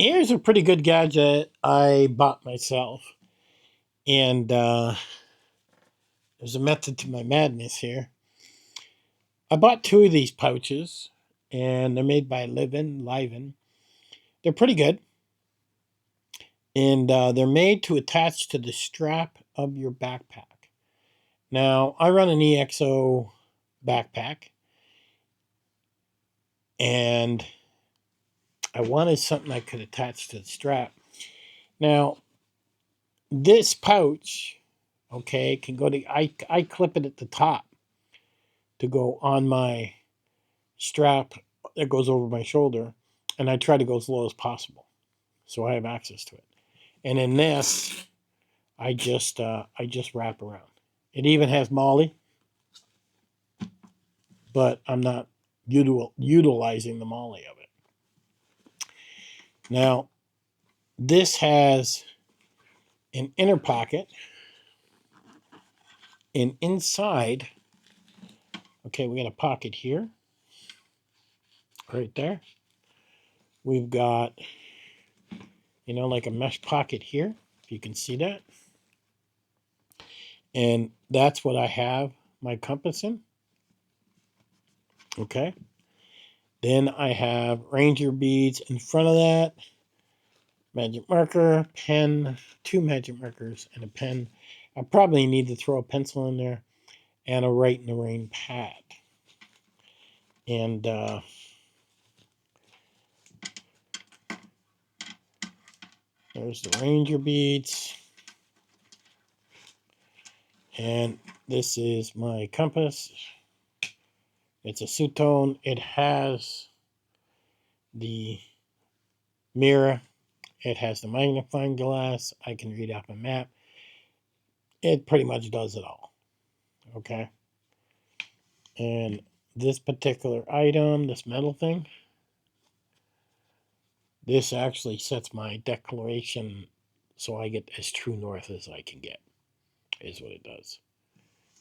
Here's a pretty good gadget I bought myself. And there's a method to my madness here. I bought 2 of these pouches, and they're made by Liven. They're pretty good. And they're made to attach to the strap of your backpack. Now, I run an EXO backpack, and I wanted something I could attach to the strap. Now, this pouch, okay, can go to, I clip it at the top to go on my strap that goes over my shoulder, and I try to go as low as possible so I have access to it. And in this, I just wrap around. It even has MOLLE, but I'm not utilizing the MOLLE of it. Now, this has an inner pocket, and inside, okay, we got a pocket here, right there. We've got, like a mesh pocket here, if you can see that. And that's what I have my compass in. Okay. Then I have Ranger beads in front of that, magic marker, pen, 2 magic markers, and a pen. I probably need to throw a pencil in there, and a Write in the Rain pad. And there's the Ranger beads. And this is my compass. It's a Sutone. It has the mirror. It has the magnifying glass. I can read off a map. It pretty much does it all. Okay. And this particular item, this metal thing, this actually sets my declaration so I get as true north as I can get, is what it does.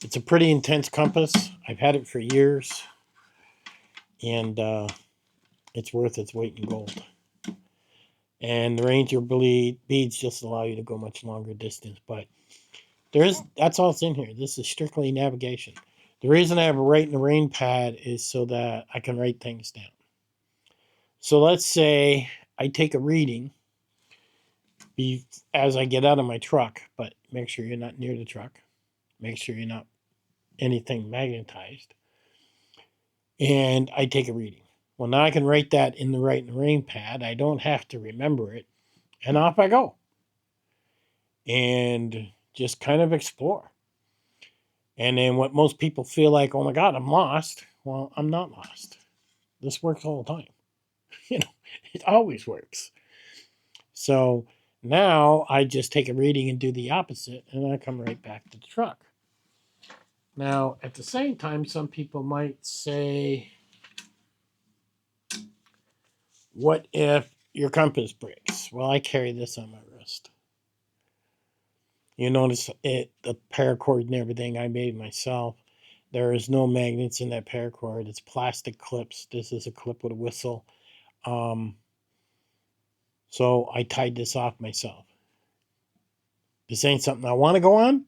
It's a pretty intense compass. I've had it for years, and it's worth its weight in gold. And the Ranger beads just allow you to go much longer distance, but that's all that's in here. This is strictly navigation. The reason I have a Write in the Rain pad is so that I can write things down. So let's say I take a reading as I get out of my truck, but make sure you're not near the truck. Make sure you're not anything magnetized. And I take a reading. Well, now I can write that in the Write in the Rain pad. I don't have to remember it. And off I go. And just kind of explore. And then what most people feel like, oh my God, I'm lost. Well, I'm not lost. This works all the time. It always works. So now I just take a reading and do the opposite, and I come right back to the truck. Now, at the same time, some people might say, what if your compass breaks? Well, I carry this on my wrist. You notice the paracord and everything I made myself. There is no magnets in that paracord. It's plastic clips. This is a clip with a whistle. So I tied this off myself. This ain't something I want to go on.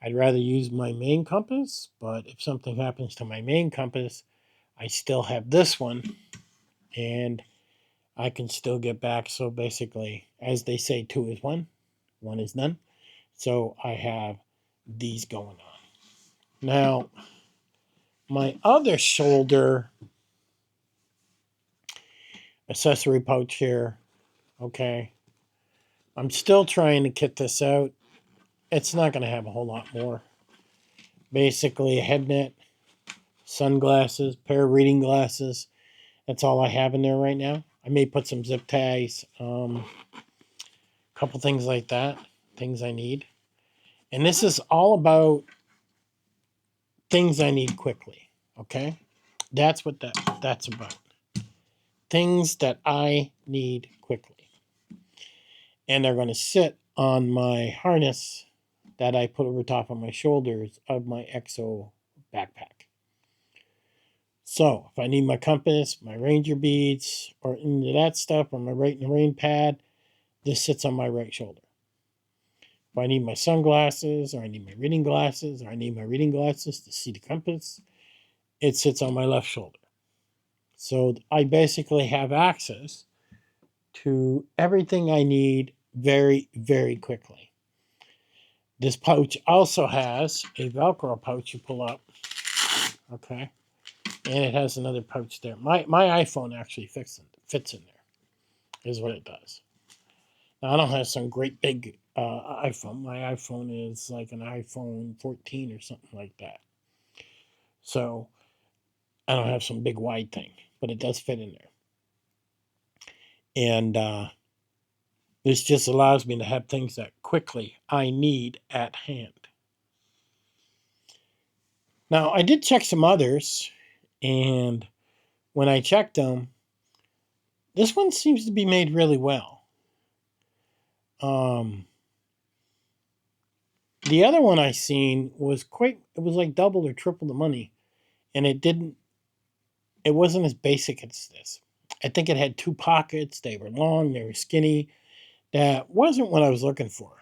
I'd rather use my main compass, but if something happens to my main compass, I still have this one, and I can still get back. So basically, as they say, 2 is 1, 1 is none. So I have these going on. Now, my other shoulder accessory pouch here, okay, I'm still trying to kit this out. It's not going to have a whole lot more. Basically, a head net, sunglasses, pair of reading glasses. That's all I have in there right now. I may put some zip ties, a couple things like that, things I need. And this is all about things I need quickly, okay? That's what that's about. Things that I need quickly. And they're going to sit on my harness that I put over top of my shoulders of my EXO backpack. So if I need my compass, my ranger beads, or any of that stuff, or my right and rain pad, this sits on my right shoulder. If I need my sunglasses, or I need my reading glasses, or I need my reading glasses to see the compass, it sits on my left shoulder. So I basically have access to everything I need very, very quickly. This pouch also has a Velcro pouch you pull up. Okay. And it has another pouch there. My iPhone actually fits in there, is what it does. Now, I don't have some great big iPhone. My iPhone is like an iPhone 14 or something like that. So I don't have some big wide thing, but it does fit in there. And this just allows me to have things that quickly I need at hand. Now, I did check some others, and when I checked them, this one seems to be made really well. The other one I seen was it was like double or triple the money, and it wasn't as basic as this. I think it had 2 pockets, they were long, they were skinny. That wasn't what I was looking for.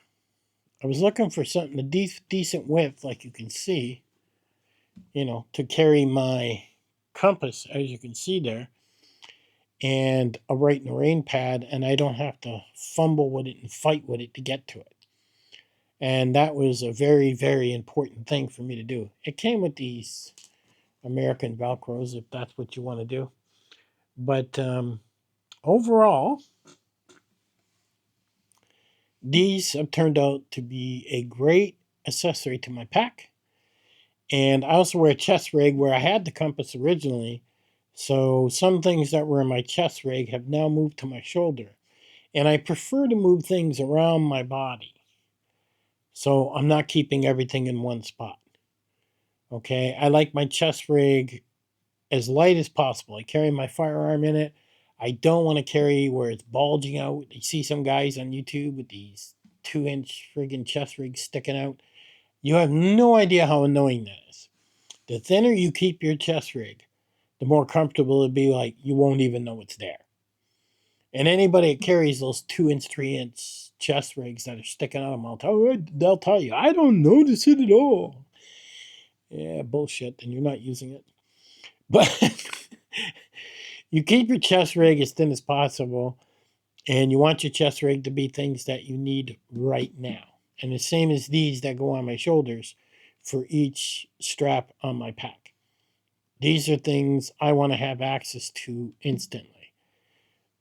I was looking for something a decent width, like you can see, to carry my compass, as you can see there, and a right and a rain pad, and I don't have to fumble with it and fight with it to get to it. And that was a very, very important thing for me to do. It came with these American Velcros, if that's what you want to do. But overall, these have turned out to be a great accessory to my pack. And I also wear a chest rig where I had the compass originally. So some things that were in my chest rig have now moved to my shoulder. And I prefer to move things around my body. So I'm not keeping everything in one spot. Okay, I like my chest rig as light as possible. I carry my firearm in it. I don't want to carry where it's bulging out. You see some guys on YouTube with these 2-inch friggin' chest rigs sticking out. You have no idea how annoying that is. The thinner you keep your chest rig, the more comfortable it'll be, like you won't even know it's there. And anybody that carries those 2-inch, 3-inch chest rigs that are sticking out of them, they'll tell you, I don't notice it at all. Yeah, bullshit, then you're not using it. But you keep your chest rig as thin as possible, and you want your chest rig to be things that you need right now. And the same as these that go on my shoulders for each strap on my pack. These are things I want to have access to instantly.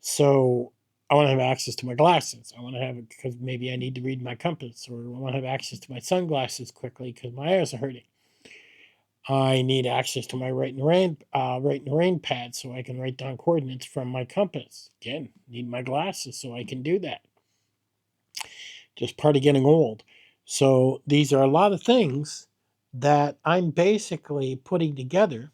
So I want to have access to my glasses. I want to have it because maybe I need to read my compass, or I want to have access to my sunglasses quickly because my eyes are hurting. I need access to my right and rain pad so I can write down coordinates from my compass. Again, need my glasses so I can do that. Just part of getting old. So these are a lot of things that I'm basically putting together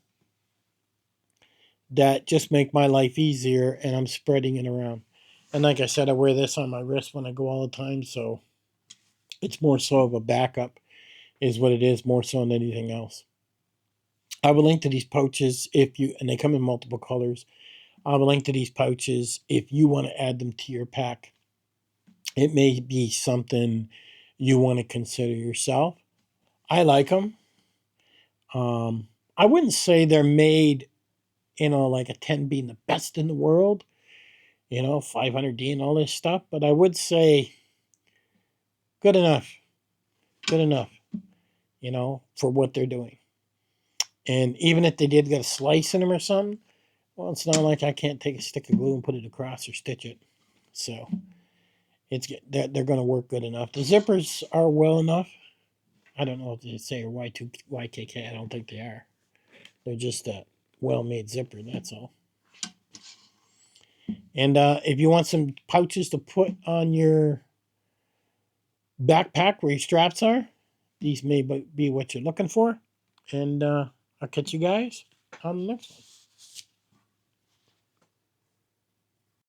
that just make my life easier, and I'm spreading it around. And like I said, I wear this on my wrist when I go all the time, so it's more so of a backup is what it is, more so than anything else. I will link to these pouches and they come in multiple colors. I will link to these pouches if you want to add them to your pack. It may be something you want to consider yourself. I like them. I wouldn't say they're made, like a 10 being the best in the world, 500D and all this stuff, but I would say good enough, for what they're doing. And even if they did get a slice in them or something, well, it's not like I can't take a stick of glue and put it across or stitch it. So they're going to work good enough. The zippers are well enough. I don't know if they say are YKK. I don't think they are. They're just a well-made zipper, that's all. And if you want some pouches to put on your backpack where your straps are, these may be what you're looking for. And I'll catch you guys on the next one.